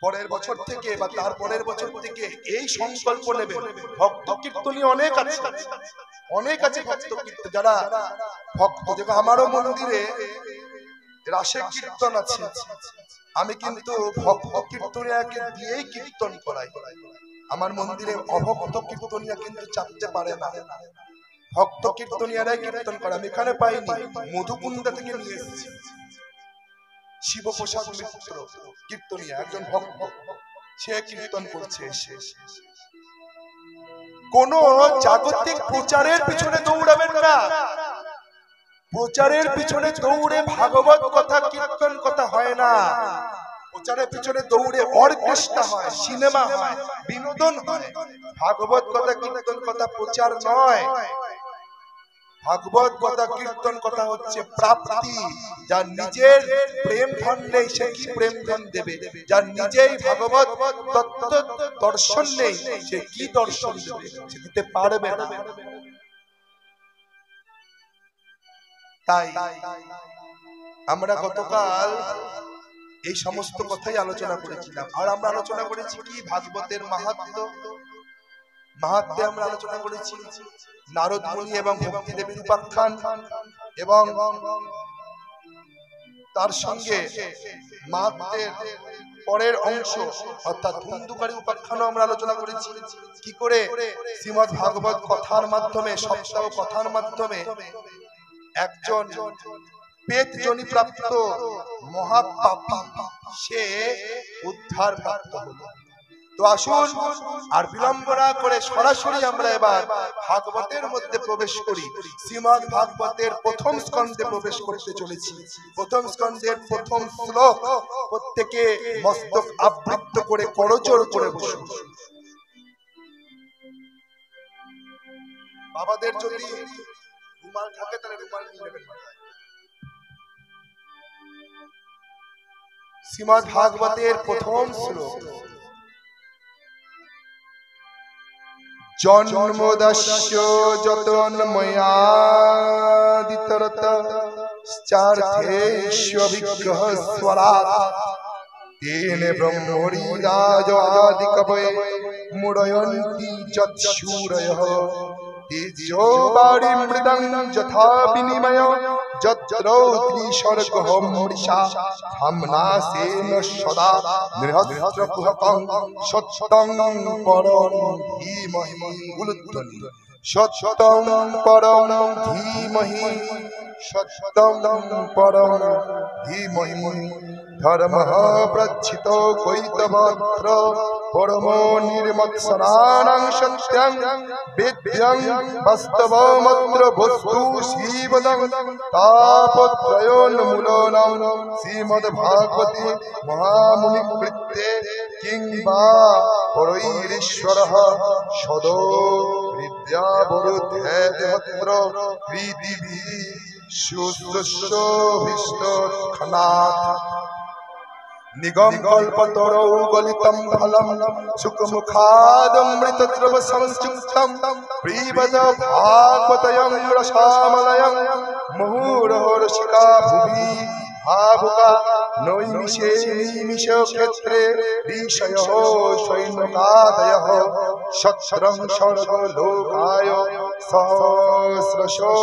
পরের বছর থেকে বা তার পরের বছর থেকে এই সংকল্প নেবেন, ভক্ত কীর্তনী অনেক আছে, অনেক আছে ভক্ত কীর্তন, যারা ভক্ত। যেমন আমারও মন্দিরে রাসের কীর্তন আছে, আমি কিন্তু ভক্ত কীর্তনিয়াকে দিয়েই কীর্তন করাই। আমার মন্দিরে অভক্ত কীর্তনিয়া কিন্তু চাপতে পারে না, ভক্ত কীর্তনিয়ারাই কীর্তন করে। আমি এখানে পাইনি, মধুকুন্দা থেকে নিয়ে এসেছি। শিবপ্রসাদ মিত্র কীর্তনিয়া, একজন ভক্ত, সে কীর্তন করছে। কোন জাগতিক প্রচারের পিছনে দৌড়াবেন না। প্রচারের পিছনে দৌড়ে ভাগবত কথা, কীর্তন কথা হয় না। প্রচারের পিছনে দৌড়ে অর্কেস্ট্রা হয়, সিনেমা হয়, বিনোদন হয়। ভাগবত কথা, কীর্তন কথা প্রচার নয়। ভাগবত কথা, কীর্তন কথা হচ্ছে প্রাপ্তি। যার নিজের প্রেম ধন নেই, সে কি প্রেম ধন দেবে? যার নিজেই ভাগবত তত্ত্ব দর্শন নেই, সে কি দর্শন দেবে? সে দিতে পারবে না। তাই আমরা গতকাল এই সমস্ত কথাই আলোচনা করেছিলাম। আর আমরা আলোচনা করেছি কি? ভাগবতের মাহাত্ম্য। মাহাত্ম্যে আমরা আলোচনা করেছি নারদ মুনি এবং ভক্তি দেবীর উপাখ্যান, এবং তার সঙ্গে মাহাত্ম্যের পরের অংশ অর্থাৎ ধুন্ধুকারী উপাখ্যানও আমরা আলোচনা করেছি। কি করে শ্রীমদ্ ভাগবত কথার মাধ্যমে, সপ্তাহ কথার মাধ্যমে একজন পেট জনি প্রাপ্ত মহাপাপী সে উদ্ধার প্রাপ্ত হলো। তো আসুন আর বিলম্ব না করে সরাসরি আমরা এবার ভাগবতের মধ্যে প্রবেশ করি। শ্রীমদ্ ভাগবতের প্রথম স্কন্ধে প্রবেশ করতে চলেছি। প্রথম স্কন্ধের প্রথম শ্লোক, প্রত্যেকে মস্তক আবৃত্ত করে করজোড় করে বসুন। বাবাদের যদি রুমাল থাকে তাহলে রুমাল নিয়ে নেবেন। শ্রীমদ্ ভাগবতের প্রথম শ্লোক। জন্মদস্য যতন্ময়াদিতরতশ্চার্থেষ্বিগ্রহ স্বরাট তেন ব্রহ্মরি রাজাদি কবয়ে মুড়য়ন্তি যৎসূরয়ঃ তেজো বারি মৃদং যথা বিনিময় যত্র ত্রিসর্গহম মৃষা ধামনাসেন সদা নৃহস্র কুহকং সত্যং পরম ধীমহি উলুধ্বনি সত্যং পরম ধীমহি সত্যং পরম ধীমহি ধর্মঃ প্রচ্ছিতো কৈতবত্র পরমো নির্মৎসরাণং সত্যং বেদ্যং বাস্তবমত্র বস্তু শিবদং তাপত্রয়োন্মূলনং শ্রীমদ্ভাগবতে মহামুনিকৃত্যে কিং বা পরৈরীশ্বরঃ সদো বিদ্যাবরুদ্ধেদত্র হৃদিভি সুদৃশ্যভীষ্টখনাৎ নিগম কল্পতরৌ গলিতম ফলম সুখমুখাদমৃতদ্রব সংযুক্তম প্রিবদ ভাগবতয়ং রসামলয়ং মুহুরহর্ষিকা ভুবি ভাবুকা নৈমিষে নিমিষ ক্ষেত্রে ঋষয়ঃ সৈন্যকাদয়ঃ সৎসরং স্বর্গলোকায় সহস্রশো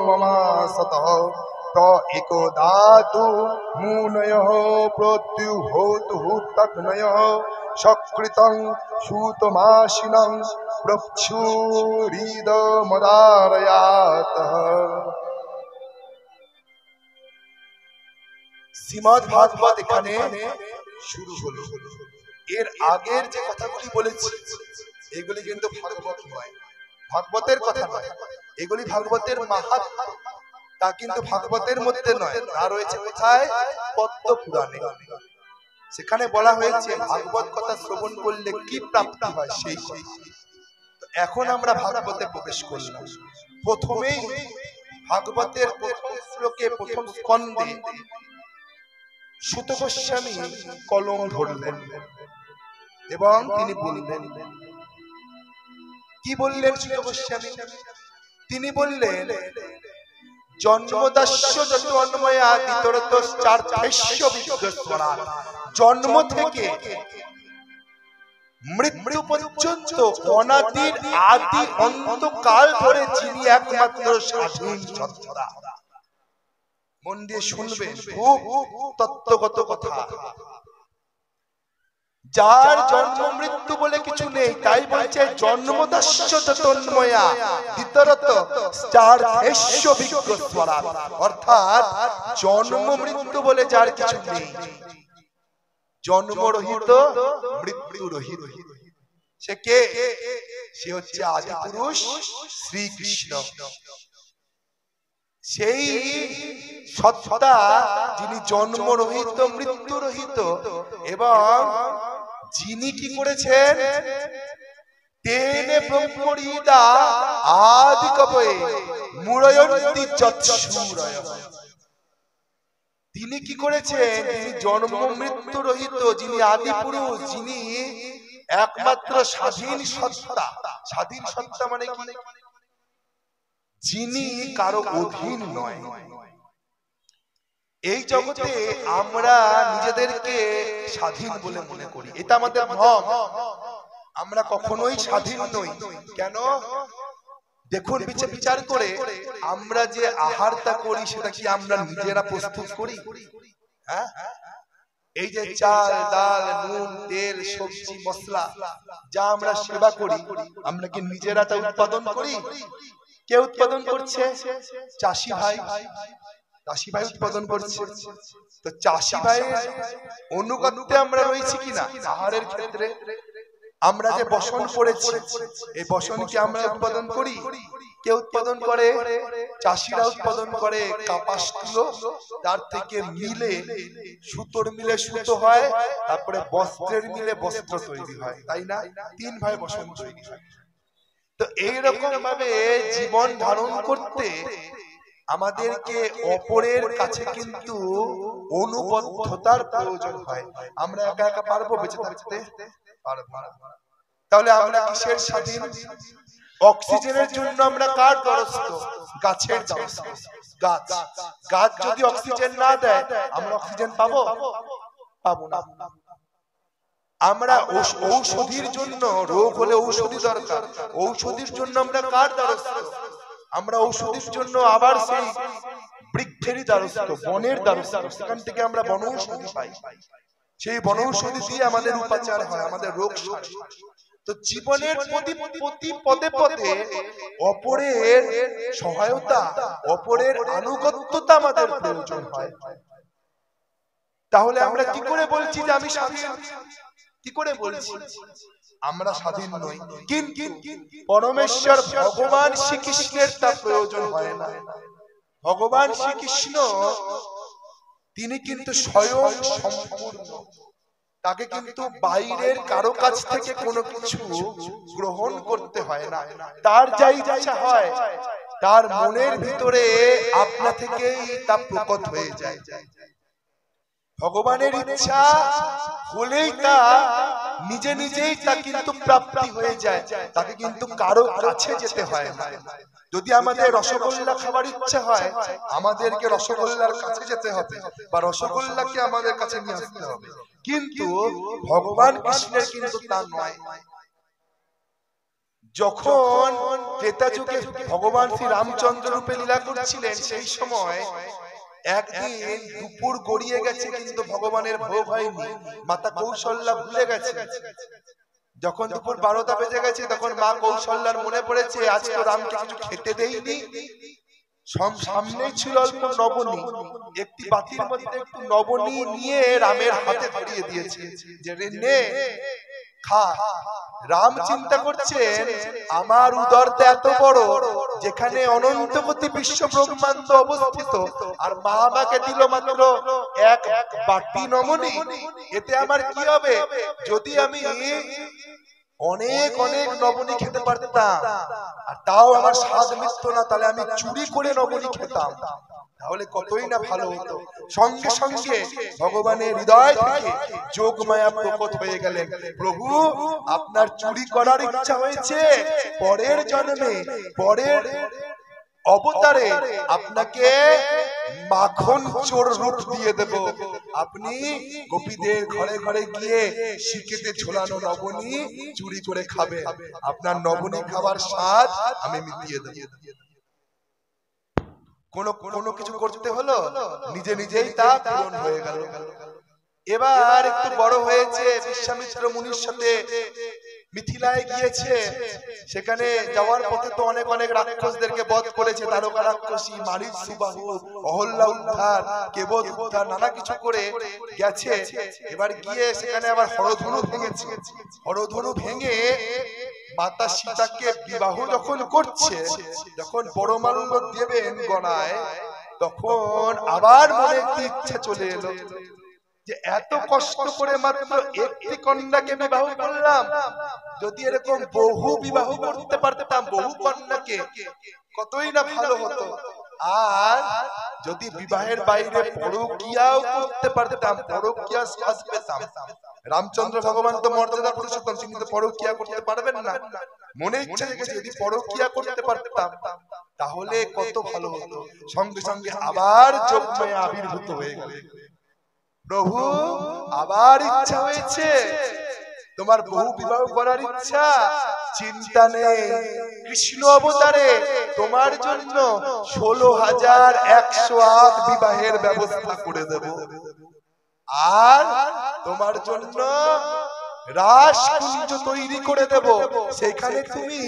মমাসতঃ ত একদাতু মুনয়ঃ প্রত্যুহোতু তগ্নয়ঃ সকৃতং সুতমাশিনং প্রচ্ছুরিদমদারয়াতঃ। শ্রীমদ্ ভাগবত এখানে শুরু হলো। এর আগের যে কথাগুলি বলেছি এগুলি কিন্তু ভাগবত নয়, ভাগবতের কথা নয়, এগুলি ভাগবতের মাহাত্ম্য, তা কিন্তু ভাগবতের মধ্যে নয়, তা রয়েছে কোথায়? পদ্ম পুরাণে। সেখানে বলা হয়েছে ভাগবত কথা শ্রবণ করলে কি প্রাপ্তি হয় সেই। এখন আমরা ভাগবতে প্রবেশ করলাম। প্রথমেই ভাগবতের প্রথম শ্লোকে প্রথম স্কন্ধে সুত গোস্বামী কলম ধরলেন এবং তিনি বললেন, কি বললেন সুত গোস্বামী? তিনি বললেন জন্মদাস্য যত অন্ময়া দ্বিতরতশ্চার্থস্য বিগ্রহস্মরণ। জন্ম থেকে মৃত্যু পর্যন্ত অনাদির আদি অন্তকাল ধরে যিনি একমাত্র স্বাধীন সত্তা। মন দিয়ে শুনবেন, খুব তত্ত্বগত কথা। যার জন্ম মৃত্যু বলে কিছু নেই, তাই বলছে জন্মদাস্য তন্ময়া দ্বিতরত চার্থস্য বিগ্রহস্মরণ। অর্থাৎ জন্ম মৃত্যু বলে যার কিছু নেই, জন্মরহিত মৃত্যু রহিত। সে কে? সে হচ্ছে আদি পুরুষ শ্রীকৃষ্ণ। সেই সত্তা যিনি জন্মরহিত মৃত্যু রহিত এবং যিনি কি করেছেন? তেনে ব্রহ্মরিদা আদি কবয়ে মুরয়ন্তি যৎসূরয়। তিনি কি করেছেন? তিনি জন্ম মৃত্যু রহিত, যিনি আদি পুরুষ, যিনি একমাত্র স্বাধীন সত্তা। স্বাধীন সত্তা মানে কি? যিনি কারো অধীন নয়। এই জগতে আমরা নিজেদেরকে স্বাধীন বলে মনে করি, এটা আমাদের ভ্রম। আমরা কখনোই স্বাধীন নই। কেন? দেখুন, বিচার করে আমরা যে আহারটা করি সেটা কি আমরা নিজেরা প্রস্তুত করি? হ্যাঁ, এই যে চাল ডাল নুন তেল সবজি মশলা যা আমরা সেবা করি, আমরা কি নিজেরা তা উৎপাদন করি? কে উৎপাদন করছে? চাষি ভাই। চাষি ভাই উৎপাদন করছে। তো চাষি ভাইয়ের অনুগত্যে আমরা রয়েছি কিনা আহারের ক্ষেত্রে? আমরা যে বসন করেছি, এই বসন কি আমরা উৎপাদন করি? কে উৎপাদন করে? চাষিরা উৎপাদন করে। কাপাস তুলো, তার থেকে মিলে সুতোর মিলে সুতো হয়, তারপরে বস্ত্রের মিলে বস্ত্র তৈরি হয়, তাই না? তিন ভাই বসন তৈরি হয়। তো এইরকম ভাবে জীবন ধারণ করতে আমাদেরকে অপরের কাছে কিন্তু অনুবদ্ধতার প্রয়োজন হয়। আমরা একা একা পারবো বেঁচে থাকতে? পারবো না। তাহলে আমরা কিসের স্বাধীন? অক্সিজেনের জন্য আমরা কার দ্বারস্থ? গাছের দ্বারস্থ। গাছ যদি অক্সিজেন না দেয় আমরা অক্সিজেন পাবো? পাবো না। আমরা ঔষধির জন্য, রোগ হলে ঔষধি দরকার, ঔষধির জন্য আমরা কার দ্বারস্থ? আমরা ঔষধির জন্য আবার সেই বৃক্ষেরই দ্বারস্থ, বনের দ্বারস্থ, সেখান থেকে আমরা বনৌষধি পাই। সেই বনৌষধি দিয়ে আমাদের উপচার হয়, আমাদের রোগ সারে। তো জীবনের প্রতি পদে পদে অপরের সহায়তা, অপরের আনুগত্যতা আমাদের প্রয়োজন হয়। তাহলে আমরা কি করে বলছি যে আমি স্বাধীন? কি করে বলছি আমরা স্বাধীন নই? কিন্তু পরমেশ্বর ভগবান শ্রীকৃষ্ণের তা প্রয়োজন হয় না। ভগবান শ্রীকৃষ্ণ তিনি কিন্তু স্বয়ং সম্পূর্ণ, তাকে কিন্তু বাইরের কারো কাছ থেকে কোনো কিছু গ্রহণ করতে হয় না। তার যা ইচ্ছা হয় তার মনের ভিতরে আপনা থেকেই তা প্রকট হয়ে যায়। ভগবানের ইচ্ছা হলেই তা নিজে নিজেই তা কিন্তু প্রাপ্তি হয়ে যায়, তাকে কিন্তু কারো কাছে যেতে হয় না। যদি আমাদের রসগোল্লা খাবার ইচ্ছা হয়, আমাদেরকে রসগোল্লার কাছে যেতে হবে বা রসগোল্লাকে আমাদের কাছে নিয়ে আসতে হবে। কিন্তু ভগবান কৃষ্ণের কিন্তু তা নয়। যখন ত্রেতা যুগে ভগবান শ্রী রামচন্দ্র রূপে লীলা করছিলেন, সেই সময় একদিন দুপুর গড়িয়ে গেছে কিন্তু ভগবানের ভোগ হয়নি। মাতা কৌশল্যা ভুলে গেছে। যখন দুপুর 12টা বেজে গেছে, তখন মা কৌশল্যার মনে পড়েছে আজ তো রামকে কিছু খেতে দেইনি। সামনে ছিল অল্প নবনী, একটি বাটির মধ্যে একটু নবনী নিয়ে রামের হাতে ধরিয়ে দিয়েছে যে নে খা। রাম চিন্তা করছেন আমার উদরটা এত বড়, যেখানে অনন্ত কোটি বিশ্ব ব্রহ্মাণ্ড অবস্থিত, আর মা আমাকে দিল মাত্র এক বাটি নবনী, এতে আমার কি হবে? যদি আমি অনেক অনেক নবনী খেতে পারতাম আর তাও আমার স্বাদ মিটত না, তাহলে আমি চুরি করে নবনী খেতাম, তাহলে কতই না ভালো হতো। সঙ্গে সঙ্গে ভগবানের হৃদয় থেকে যোগমায়া প্রকট হয়ে গেলেন। প্রভু, আপনার চুরি করার ইচ্ছা হয়েছে, পরের জন্মে পরের অবতারে আপনাকে মাখন চোর রূপ দিয়ে দেব। আপনি গোপীদের ঘরে ঘরে গিয়ে শিকেতে ঝোলানো নবনী চুরি করে খাবে, আপনার নবনী খাবার স্বাদ আমি মিটিয়ে দেব। কোনো কিছু করতে হলো, নিজে নিজেই তা পূরণ হয়ে গেল। এবার একটু বড় হয়েছে, বিশ্বামিত্র মুনির সাথে মিথিলায় গিয়েছে। সেখানে যাওয়ার পথে তো অনেক অনেক রাক্ষসদেরকে বধ করেছে, তারকা রাক্ষসী, মারিচ সুবাহু, অহল্যা উদ্ধার, কেবল উদ্ধার, নানা কিছু করে গেছে। এবার গিয়ে সেখানে আবার হরধনু ভেঙেছে। হরধনু ভেঙে মাতা সীতাকে বিবাহ যখন করছে, যখন পরমাল্য দেবেন গণায়, তখন আবার মনে একটি ইচ্ছা চলে এলো যে এত কষ্ট করে মাত্র একটি কন্যাকে বিবাহ করলাম, যদি এরকম বহু বিবাহ করতে পারতাম, বহু কন্যাকে, কতই না ভালো হতো। আর যদি বিবাহের বাইরে পরকীয়াও করতে পারতাম, পরকীয়া সাজ পেতাম। রামচন্দ্র ভগবান তো মর্যাদা পুরুষোত্তম, তিনি তো পরকীয়া করতে পারবেন না। মনে ইচ্ছা জেগেছে যদি পরকীয়া করতে পারতাম তাহলে কত ভালো হতো। সঙ্গে সঙ্গে আবার যোগমায়া আবির্ভূত হয়ে গেল। প্রভু, আবার ইচ্ছা হয়েছে, তোমার বহু বিবাহ করার ইচ্ছা, চিন্তা নেই, কৃষ্ণ অবতারে তোমার জন্য 16,108 বিবাহের ব্যবস্থা করে দেব। আর তোমার জন্য রাসকুঞ্জ তৈরি করে দেব, সেখানে তুমি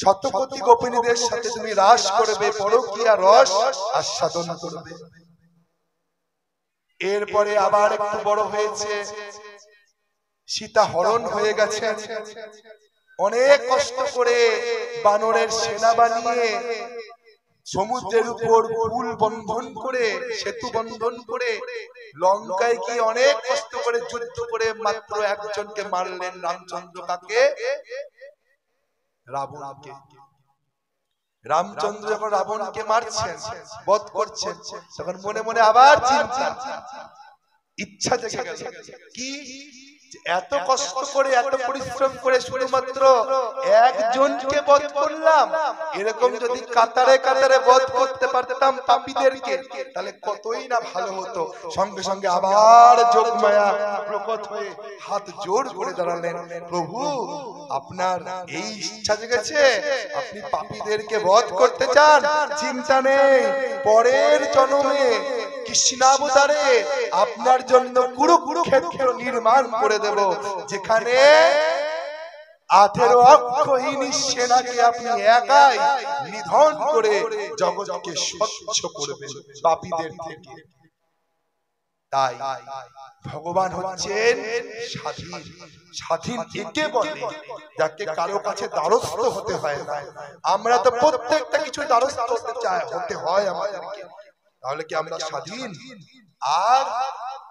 শতকোটি গোপিনীদের সাথে তুমি রাস করবে, পরকীয়া রস আস্বাদন করবে। এরপরে আবার একটু বড় হয়েছে, সীতা হরণ হয়ে গেছে। অনেক কষ্ট করে বানরের সেনা বানিয়ে সমুদ্রের উপর পুল বন্ধন করে, সেতু বন্ধন করে লঙ্কায় গিয়ে অনেক কষ্ট করে যুদ্ধ করে মাত্র একজনকে মারলেন, রামচন্দ্র। কাকে? রাবণকে। রামচন্দ্র যখন রাবণকে মারছেন, বধ করছেন, তখন মনে মনে আবার চিন্তা, ইচ্ছা জেগে গেল। কি এত কষ্ট করে এত পরিশ্রম করে শুধুমাত্র একজনকে বধ করলাম, এরকম যদি কাতারে কাতারে বধ করতে পারতাম পাপীদেরকে তাহলে কতই না ভালো হতো। সঙ্গে সঙ্গে আবার যোগমায়া প্রকট হয়ে হাত জোড় করে দাঁড়ালেন, প্রভু আপনার এই ইচ্ছা জেগেছে, আপনি পাপীদেরকে বধ করতে চান, চিন্তা নেই, পরের জন্মে কৃষ্ণাবতারে আপনার জন্য কুরুক্ষেত্র নির্মাণ করে দেব, যেখানে 18 অক্ষহীন সেনাকে আপনি একাই নিধন করে জগৎকে স্বচ্ছ করবেন পাপীদের থেকে। তাই ভগবান হচ্ছেন স্বাধীন। স্বাধীন একে বলে যাকে কারো কাছে দ্বারস্থ হতে হয় না। আমরা তো প্রত্যেকটা কিছু দ্বারস্থ হতে চাই, হতে হয় আমাদেরকে, তাহলে কি আমরা স্বাধীন? আর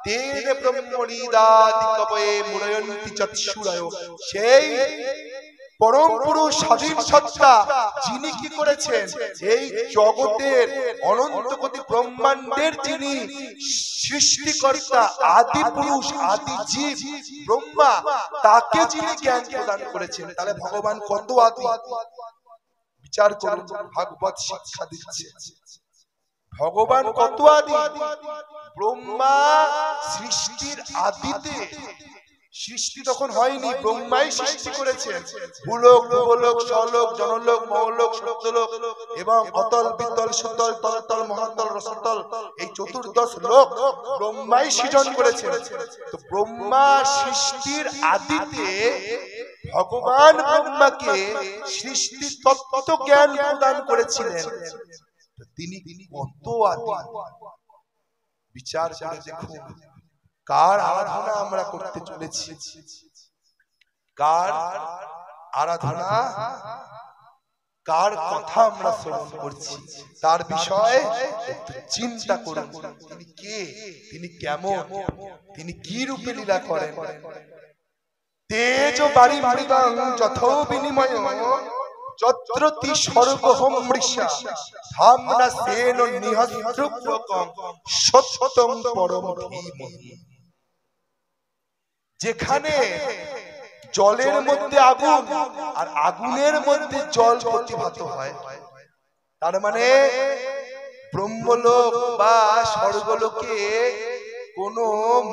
তেন ব্রহ্মনিদাদি কবয়ে মুরয়ন্তি চক্ষুরায়, সেই পরম পুরুষ স্বাধীন সত্তা যিনি কি করেছেন, এই জগতের অনন্ত কোটি ব্রহ্মাণ্ডের যিনি সৃষ্টিকর্তা, আদি পুরুষ, আদি জীব ব্রহ্মা, তাকে যিনি জ্ঞান প্রদান করেছেন, তাহলে ভগবান কত আদি। বিচার করুন, ভাগবত শিক্ষা দিচ্ছে ভগবান কত আদি। ব্রহ্মা সৃষ্টির আদিতে, সৃষ্টি তখন হয়নি, ব্রহ্মাই সৃষ্টি করেছেন। ভূলোক, ভূলোক, স্বলোক, জনলোক, মহলোক, সত্যলোক এবং অতল, বিতল, সুতল, তলতল, মহাতল, রসতল, এই চতুর্দশ লোক ব্রহ্মাই সৃজন করেছেন। তো ব্রহ্মা সৃষ্টির আদিতে ভগবান ব্রহ্মাকে সৃষ্টি তত্ত্ব জ্ঞান প্রদান করেছিলেন। তিনি কত আদি। বিচার করে দেখুন কার আরাধনা আমরা করতে চলেছি, কার আরাধনা, কার কথা আমরা শ্রবণ করছি, তার বিষয়ে চিন্তা করুন। তিনি কে, তিনি কেমন, তিনি কি রূপে লীলা করেন। তেজ বাড়ি মৃগাং যথো বিনিময় যত্রতি সর্বহম মৃষা ধামনা সেন নিহস্ত্রুকং সত্যং পরম ধীমহি। যেখানে জলের মধ্যে আগুন আর আগুনের মধ্যে জল প্রতিভাত হয়, তার মানে ব্রহ্মলোক বা স্বর্গলোকে কোনো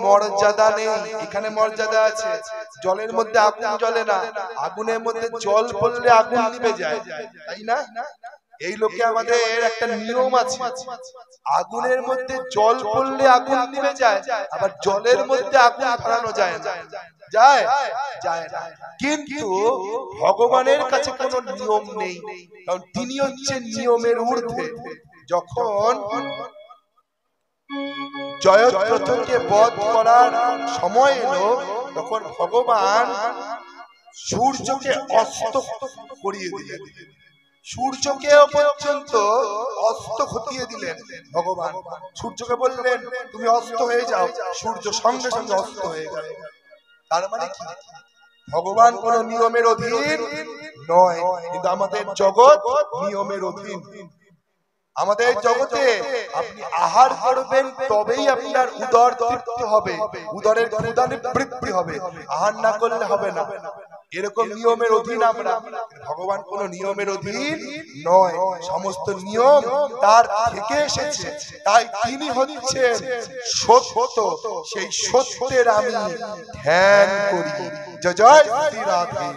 মর্যাদা নেই। এখানে মর্যাদা আছে, জলের মধ্যে আগুন জ্বলে না, আগুনের মধ্যে জল পড়লে আগুন নিভে যায়, তাই না? এই লোকে আমাদের একটা নিয়ম আছে, আগুনের মধ্যে জল পড়লে আগুন নিভে যায়, আবার জলের মধ্যে আগুন ধরানো যায় না, যায় যায় না। কিন্তু ভগবানের কাছে কোনো নিয়ম নেই, কারণ তিনি হচ্ছেন নিয়মের ঊর্ধ্বে। যখন জয়দ্রথকে বধ করার সময় এলো, তখন ভগবান সূর্যকে অস্ত করিয়ে দিলেন, সূর্যকে পর্যন্ত অস্ত ঘটিয়ে দিলেন ভগবান। সূর্যকে বললেন তুমি অস্ত হয়ে যাও, সূর্য সঙ্গে সঙ্গে অস্ত হয়ে গেল। তার মানে কি, ভগবান কোন নিয়মের অধীন নয়, কিন্তু আমাদের জগৎ নিয়মের অধীন। আমাদের জগতে আপনি আহার করবেন তবেই আপনার উদর তৃপ্তি হবে, উদরের ক্ষুধা নিবৃত্তি হবে, আহার না করলে হবে না, এরকম নিয়মের অধীন আমরা। ভগবান কোন নিয়মের অধীন নয়, সমস্ত নিয়ম তার থেকে এসেছে, তাই তিনি হচ্ছেন সত্য। সেই সত্যের আমি ধ্যান করি। জয় জয় শ্রী রাধে।